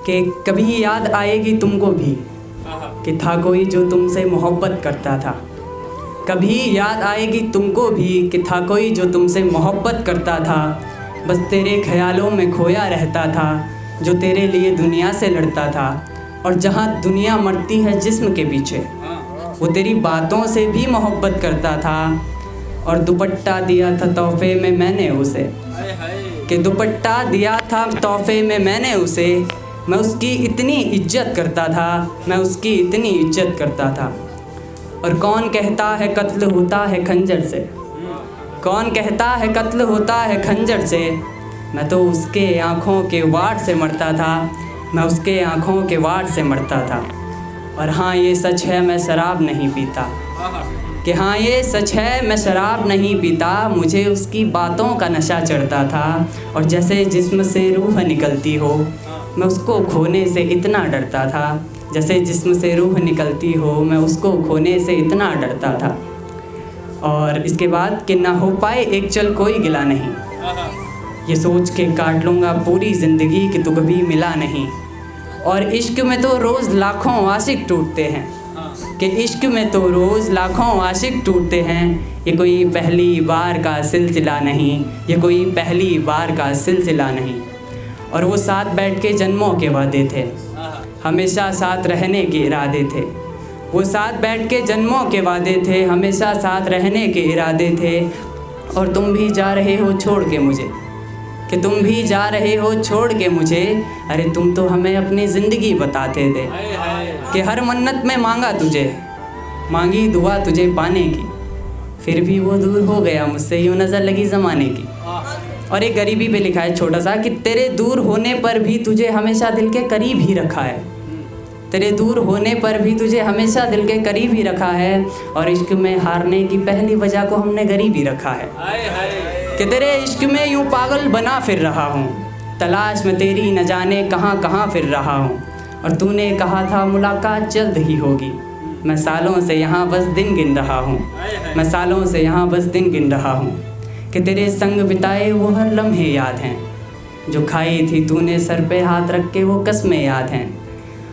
कि कभी याद आएगी तुमको भी कि था कोई जो तुमसे मोहब्बत करता था। कभी याद आएगी तुमको भी कि था कोई जो तुमसे मोहब्बत करता था। बस तेरे ख्यालों में खोया रहता था, जो तेरे लिए दुनिया से लड़ता था। और जहाँ दुनिया मरती है जिस्म के पीछे, वो तेरी बातों से भी मोहब्बत करता था। और दुपट्टा दिया था तोहफे में मैंने उसे, कि दुपट्टा दिया था तोहफे में मैंने उसे। मैं उसकी इतनी इज्जत करता था, मैं उसकी इतनी इज्जत करता था। और कौन कहता है कत्ल होता है खंजर से, कौन कहता है कत्ल होता है खंजर से। मैं तो उसके आँखों के वार से मरता था, मैं उसके आँखों के वार से मरता था। और हाँ ये सच है मैं शराब नहीं पीता, कि हाँ ये सच है मैं शराब नहीं पीता। मुझे उसकी बातों का नशा चढ़ता था, और जैसे जिस्म से रूह निकलती हो, मैं उसको खोने से इतना डरता था। जैसे जिस्म से रूह निकलती हो, मैं उसको खोने से इतना डरता था। और इसके बाद कि ना हो पाए एक चल कोई गिला नहीं, ये सोच के काट लूँगा पूरी ज़िंदगी कि तू कभी मिला नहीं। और इश्क में तो रोज़ लाखों आशिक टूटते हैं, कि इश्क में तो रोज़ लाखों आशिक टूटते हैं। ये कोई पहली बार का सिलसिला नहीं, ये कोई पहली बार का सिलसिला नहीं। और वो साथ बैठ के जन्मों के वादे थे, हमेशा साथ रहने के इरादे थे। वो साथ बैठ के जन्मों के वादे थे, हमेशा साथ रहने के इरादे थे। और तुम भी जा रहे हो छोड़ के मुझे, कि तुम भी जा रहे हो छोड़ के मुझे। अरे तुम तो हमें अपनी ज़िंदगी बताते थे, कि हर मन्नत में मांगा तुझे, मांगी दुआ तुझे पाने की। फिर भी वो दूर हो गया मुझसे, यूँ नज़र लगी ज़माने की। और एक गरीबी पे लिखा है छोटा सा, कि तेरे दूर होने पर भी तुझे हमेशा दिल के करीब ही रखा है। तेरे दूर होने पर भी तुझे हमेशा दिल के करीब ही रखा है। और इश्क में हारने की पहली वजह को हमने गरीब ही रखा है, कि तेरे इश्क में यूँ पागल बना फिर रहा हूँ, तलाश में तेरी न जाने कहाँ कहाँ फिर रहा हूँ। और तूने कहा था मुलाकात जल्द ही होगी, मैं सालों से यहाँ बस दिन गिन रहा हूँ, मैं सालों से यहाँ बस दिन गिन रहा हूँ। कि तेरे संग बिताए वो हर लम्हे याद हैं, जो खाई थी तूने सर पे हाथ रख के वो कस्में याद हैं।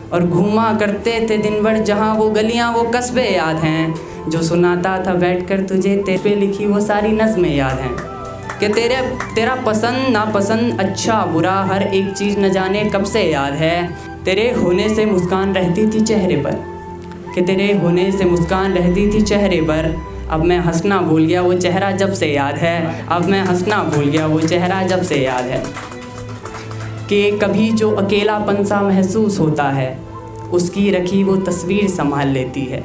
और घूमा करते थे दिन भर जहाँ वो गलियाँ वो कस्बे याद हैं, जो सुनाता था बैठकर तुझे तेरे पे लिखी वो सारी नज़्में याद हैं। कि तेरा पसंद नापसंद अच्छा बुरा हर एक चीज़ न जाने कब से याद है। तेरे होने से मुस्कान रहती थी चेहरे पर, कि तेरे होने से मुस्कान रहती थी चेहरे पर। अब मैं हंसना भूल गया वो चेहरा जब से याद है, अब मैं हंसना भूल गया वो चेहरा जब से याद है। कि कभी जो अकेलापन सा महसूस होता है, उसकी रखी वो तस्वीर संभाल लेती है।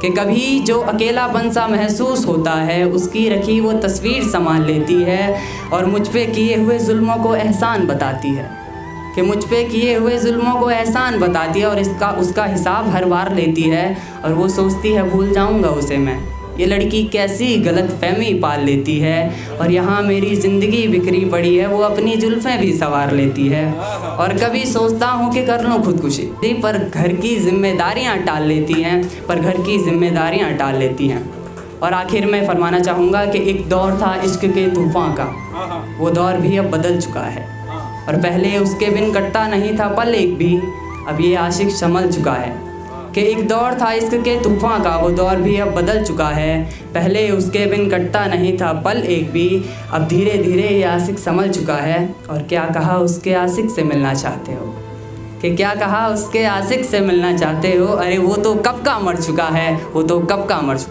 कि कभी जो अकेलापन सा महसूस होता है, उसकी रखी वो तस्वीर संभाल लेती है। और मुझ पे किए हुए जुल्मों को एहसान बताती है, कि मुझ पे किए हुए जुल्मों को एहसान बताती है। और उसका हिसाब हर बार लेती है। और वो सोचती है भूल जाऊंगा उसे मैं, ये लड़की कैसी गलतफहमी पाल लेती है। और यहाँ मेरी ज़िंदगी बिखरी पड़ी है, वो अपनी जुल्फ़ें भी संवार लेती है। और कभी सोचता हूँ कि कर लूँ खुदकुशी, पर घर की जिम्मेदारियाँ टाल लेती हैं, पर घर की जिम्मेदारियाँ टाल लेती हैं। और आखिर में फरमाना चाहूँगा कि एक दौर था इश्क के तूफ़ान का, वो दौर भी अब बदल चुका है। और पहले उसके बिन कटता नहीं था पल एक भी, अब ये आशिक संभल चुका है। कि एक दौर था इश्क के तूफ़ान का, वो दौर भी अब बदल चुका है। पहले उसके बिन कटता नहीं था पल एक भी, अब धीरे धीरे ये आशिक संभल चुका है। और क्या कहा उसके आशिक से मिलना चाहते हो, कि क्या कहा उसके आशिक से मिलना चाहते हो। अरे वो तो कब का मर चुका है, वो तो कब का मर चुका।